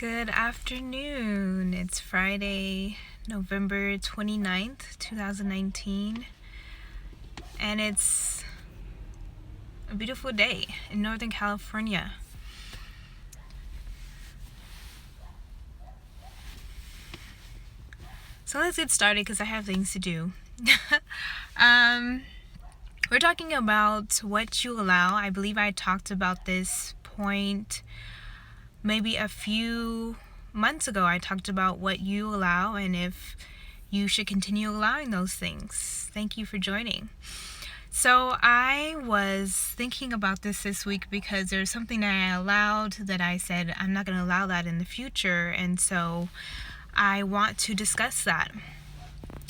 Good afternoon. It's Friday, November 29th, 2019, and it's a beautiful day in Northern California. So let's get started because I have things to do. We're talking about what you allow. I believe I talked about this point maybe a few months ago. I talked about what you allow and if you should continue allowing those things. Thank you for joining. So I was thinking about this week because there's something that I allowed that I said I'm not going to allow that in the future, and so I want to discuss that.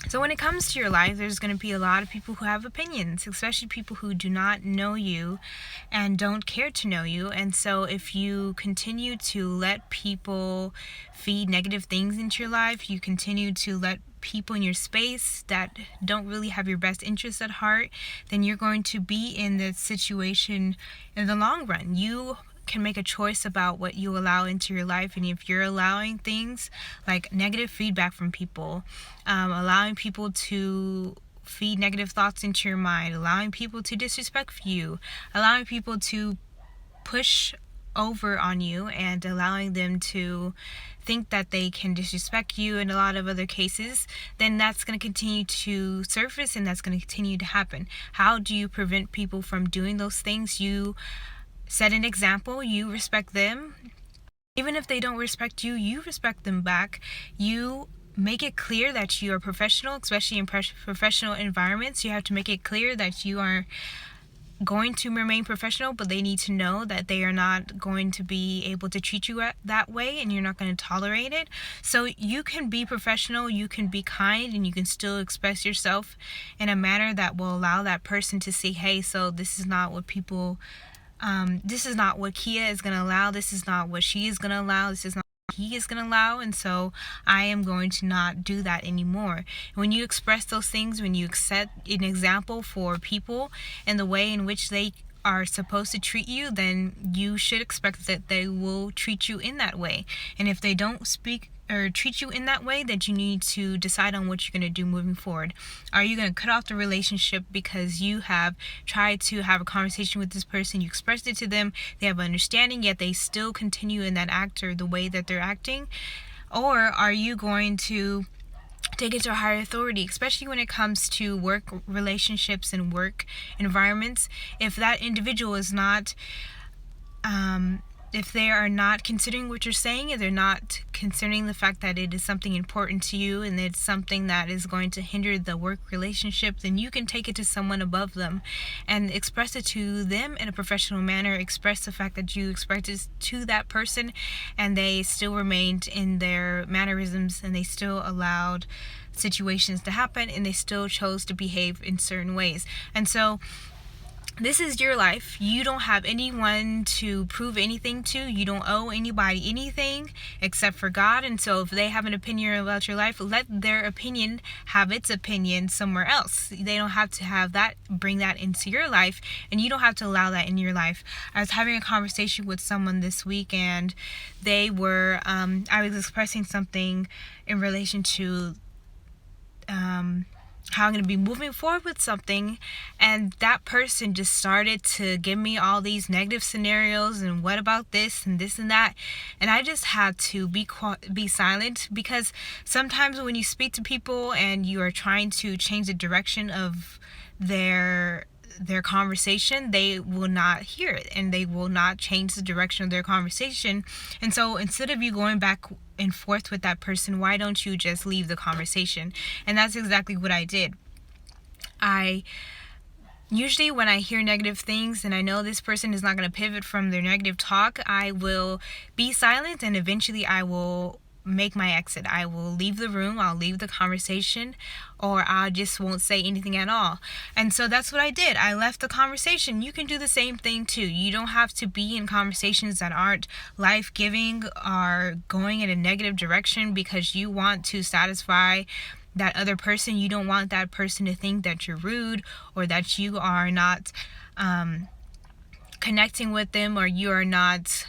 So when it comes to your life, there's going to be a lot of people who have opinions, especially people who do not know you and don't care to know you. And so if you continue to let people feed negative things into your life, you continue to let people in your space that don't really have your best interests at heart, then you're going to be in this situation in the long run. You can make a choice about what you allow into your life, and if you're allowing things like negative feedback from people, allowing people to feed negative thoughts into your mind, allowing people to disrespect you, allowing people to push over on you, and allowing them to think that they can disrespect you in a lot of other cases, then that's going to continue to surface and that's going to continue to happen. How do you prevent people from doing those things? You set an example. You respect them. Even if they don't respect you, you respect them back. You make it clear that you are professional, especially in professional environments. You have to make it clear that you are going to remain professional, but they need to know that they are not going to be able to treat you that way, and you're not going to tolerate it. So you can be professional, you can be kind, and you can still express yourself in a manner that will allow that person to see, hey, so this is not what this is not what Kia is going to allow. This is not what she is going to allow. This is not what he is going to allow. And so I am going to not do that anymore. When you express those things, when you set an example for people and the way in which they are supposed to treat you, then you should expect that they will treat you in that way. And if they don't speak or treat you in that way, that you need to decide on what you're going to do moving forward. Are you going to cut off the relationship because you have tried to have a conversation with this person, you expressed it to them, they have understanding, yet they still continue in that act or the way that they're acting? Or are you going to take it to a higher authority, especially when it comes to work relationships and work environments? If that individual is not if they are not considering what you're saying, if they're not considering the fact that it is something important to you and it's something that is going to hinder the work relationship, then you can take it to someone above them and express it to them in a professional manner. Express the fact that you expressed it to that person and they still remained in their mannerisms and they still allowed situations to happen and they still chose to behave in certain ways. And so this is your life. You don't have anyone to prove anything to. You don't owe anybody anything except for God. And so if they have an opinion about your life, let their opinion have its opinion somewhere else. They don't have to have that, bring that into your life, and you don't have to allow that in your life. I was having a conversation with someone this week, and they were, I was expressing something in relation to how I'm going to be moving forward with something, and that person just started to give me all these negative scenarios and what about this and this and that, and I just had to be silent, because sometimes when you speak to people and you are trying to change the direction of their conversation, they will not hear it and they will not change the direction of their conversation. And so instead of you going back and forth with that person, why don't you just leave the conversation? And that's exactly what I did. I usually, when I hear negative things and I know this person is not going to pivot from their negative talk, I will be silent and eventually I will make my exit. I will leave the room, I'll leave the conversation, or I just won't say anything at all. And so that's what I did. I left the conversation. You can do the same thing too. You don't have to be in conversations that aren't life-giving or going in a negative direction because you want to satisfy that other person. You don't want that person to think that you're rude or that you are not connecting with them, or you are not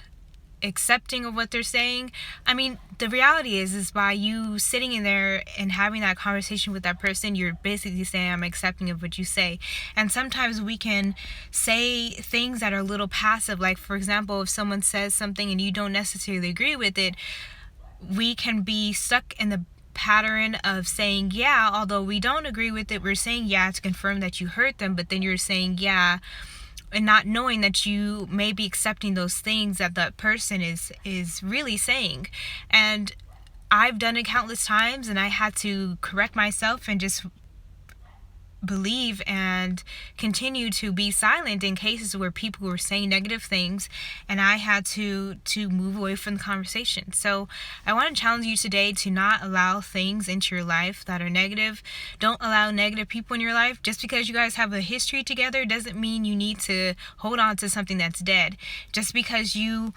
accepting of what they're saying. I mean, the reality is by you sitting in there and having that conversation with that person, you're basically saying, I'm accepting of what you say. And sometimes we can say things that are a little passive. Like, for example, if someone says something and you don't necessarily agree with it, we can be stuck in the pattern of saying yeah, although we don't agree with it. We're saying yeah to confirm that you heard them, but then you're saying yeah and not knowing that you may be accepting those things that that person is really saying. And I've done it countless times, and I had to correct myself and just believe and continue to be silent in cases where people were saying negative things, and I had to move away from the conversation. So I want to challenge you today to not allow things into your life that are negative. Don't allow negative people in your life. Just because you guys have a history together doesn't mean you need to hold on to something that's dead. Just because you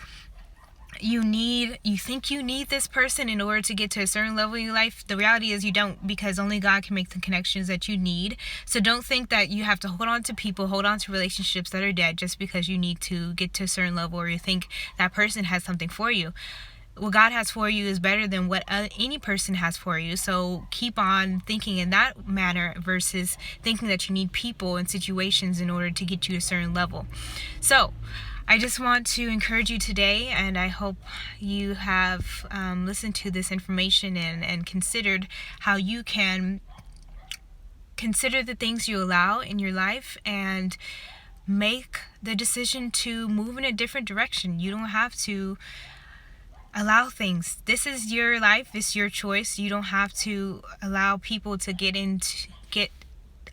think you need this person in order to get to a certain level in your life, the reality is you don't, because only God can make the connections that you need. So don't think that you have to hold on to people, hold on to relationships that are dead just because you need to get to a certain level, or you think that person has something for you. What God has for you is better than what any person has for you. So keep on thinking in that manner versus thinking that you need people and situations in order to get you to a certain level. So I just want to encourage you today, and I hope you have listened to this information and considered how you can consider the things you allow in your life and make the decision to move in a different direction. You don't have to allow things. This is your life. It's your choice. You don't have to allow people to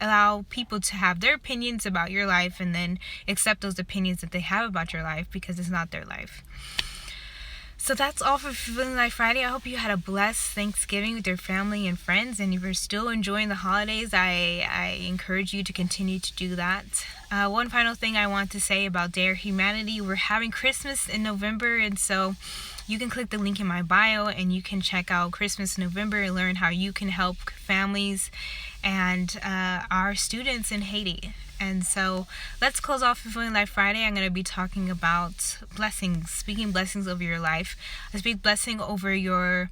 allow people to have their opinions about your life and then accept those opinions that they have about your life, because it's not their life. So that's all for Feeling Like Friday. I hope you had a blessed Thanksgiving with your family and friends, and if you're still enjoying the holidays, I encourage you to continue to do that. One final thing I want to say about Dare Humanity: we're having Christmas in November, and so you can click the link in my bio and you can check out Christmas in November and learn how you can help families and our students in Haiti. And so let's close off Feeling Like Friday. I'm going to be talking about blessings, speaking blessings over your life. I speak blessing over your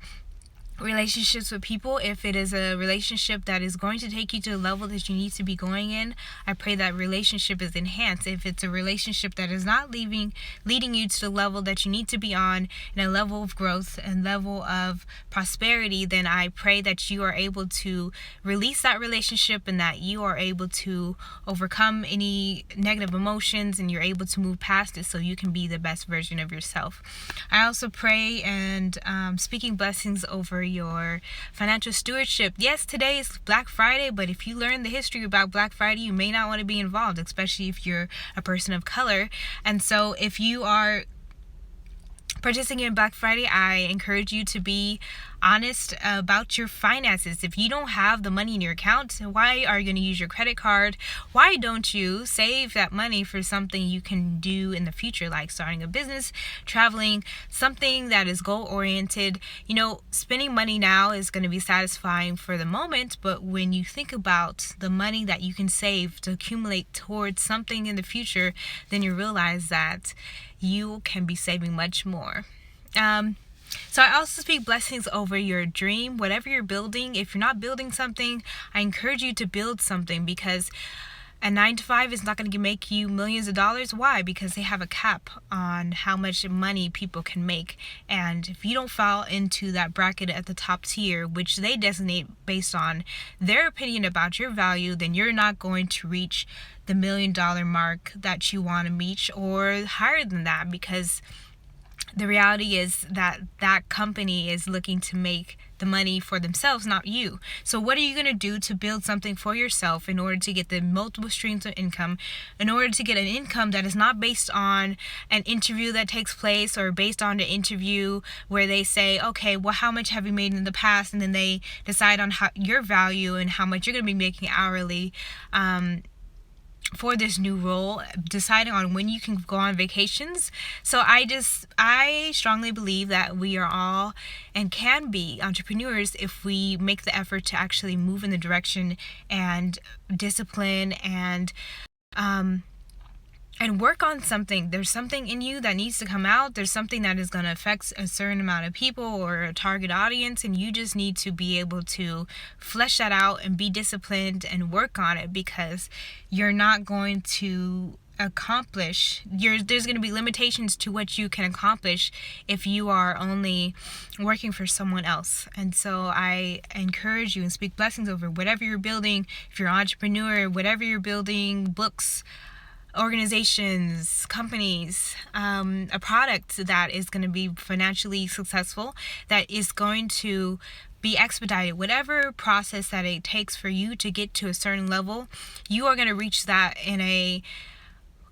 relationships with people. If it is a relationship that is going to take you to the level that you need to be going in, I pray that relationship is enhanced. If it's a relationship that is not leading you to the level that you need to be on, in a level of growth and level of prosperity, then I pray that you are able to release that relationship and that you are able to overcome any negative emotions and you're able to move past it so you can be the best version of yourself. I also pray and speaking blessings over your financial stewardship. Yes, today is Black Friday, but if you learn the history about Black Friday, you may not want to be involved, especially if you're a person of color. And so if you are participating in Black Friday, I encourage you to be honest about your finances. If you don't have the money in your account, why are you going to use your credit card? Why don't you save that money for something you can do in the future, like starting a business, traveling, something that is goal oriented? You know, spending money now is going to be satisfying for the moment, but when you think about the money that you can save to accumulate towards something in the future, then you realize that you can be saving much more. So I also speak blessings over your dream, whatever you're building. If you're not building something, I encourage you to build something, because a 9-to-5 is not going to make you millions of dollars. Why? Because they have a cap on how much money people can make. And if you don't fall into that bracket at the top tier, which they designate based on their opinion about your value, then you're not going to reach the $1 million mark that you want to reach, or higher than that, because the reality is that that company is looking to make the money for themselves, not you. So what are you going to do to build something for yourself in order to get the multiple streams of income, in order to get an income that is not based on an interview that takes place, or based on the interview where they say, okay, well, how much have you made in the past? And then they decide on how your value and how much you're going to be making hourly, for this new role, deciding on when you can go on vacations. So I strongly believe that we are all and can be entrepreneurs if we make the effort to actually move in the direction and discipline and and work on something. There's something in you that needs to come out. There's something that is going to affect a certain amount of people or a target audience, and you just need to be able to flesh that out and be disciplined and work on it, because you're not going to accomplish, there's going to be limitations to what you can accomplish if you are only working for someone else. And so I encourage you and speak blessings over whatever you're building. If you're an entrepreneur, whatever you're building, books, organizations, companies, a product that is going to be financially successful, that is going to be expedited, whatever process that it takes for you to get to a certain level, you are going to reach that in a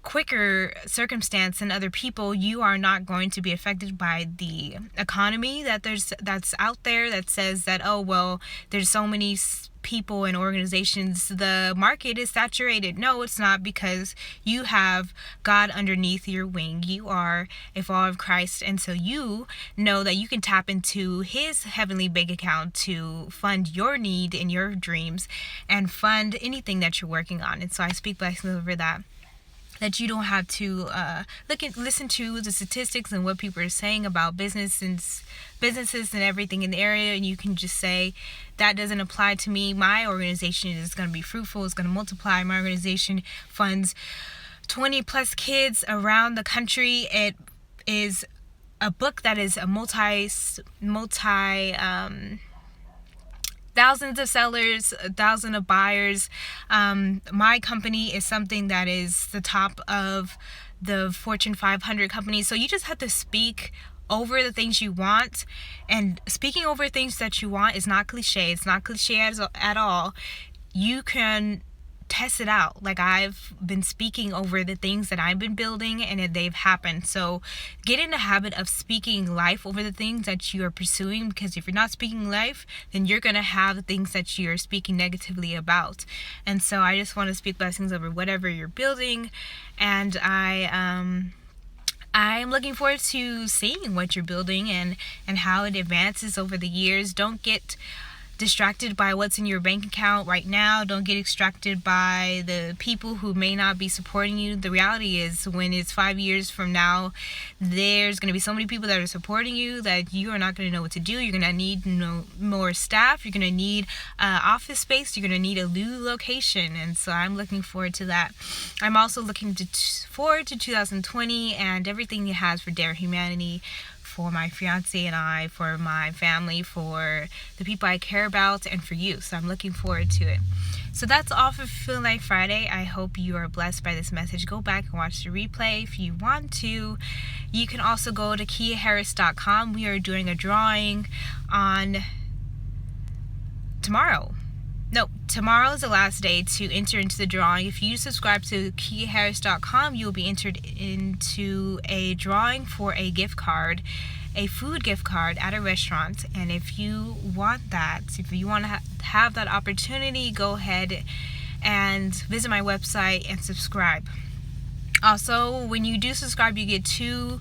quicker circumstance than other people. You are not going to be affected by the economy that's out there that says that, oh well, there's so many people and organizations, the market is saturated. No, it's not, because you have God underneath your wing. You are a follower of Christ, and so you know that you can tap into his heavenly bank account to fund your need and your dreams and fund anything that you're working on. And so I speak blessings over that you don't have to listen to the statistics and what people are saying about businesses and everything in the area, and you can just say, that doesn't apply to me. My organization is going to be fruitful, it's going to multiply. My organization funds 20 plus kids around the country. It is a book that is a multi thousands of sellers, 1,000 of buyers. My company is something that is the top of the Fortune 500 companies. So you just have to speak over the things you want. And speaking over things that you want is not cliche. It's not cliche at all. You can test it out. Like, I've been speaking over the things that I've been building, and they've happened. So get in the habit of speaking life over the things that you are pursuing, because if you're not speaking life, then you're going to have the things that you're speaking negatively about. And so I just want to speak blessings over whatever you're building, and I'm looking forward to seeing what you're building and how it advances over the years. Don't get distracted by what's in your bank account right now. Don't get distracted by the people who may not be supporting you. The reality is, when it's 5 years from now, there's going to be so many people that are supporting you that you are not going to know what to do. You're going to need more staff. You're going to need office space. You're going to need a new location. And so I'm looking forward to that. I'm also looking forward to 2020 and everything it has for Dare Humanity, for my fiance and I, for my family, for the people I care about, and for you. So I'm looking forward to it. So that's all for Feeling Like Friday. I hope you are blessed by this message. Go back and watch the replay if you want to. You can also go to KiaHarris.com. We are doing a drawing on tomorrow. No, tomorrow is the last day to enter into the drawing. If you subscribe to KiaHarris.com, you'll be entered into a drawing for a gift card, a food gift card at a restaurant. And if you want that, if you want to have that opportunity, go ahead and visit my website and subscribe. Also, when you do subscribe, you get 2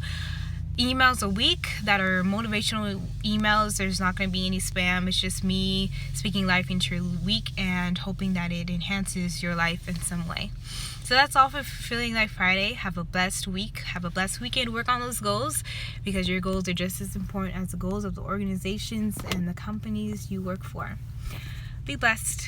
emails a week that are motivational emails. There's not going to be any spam. It's just me speaking life into your week and hoping that it enhances your life in some way. So that's all for Feeling Like Friday. Have a blessed week. Have a blessed weekend. Work on those goals, because your goals are just as important as the goals of the organizations and the companies you work for. Be blessed.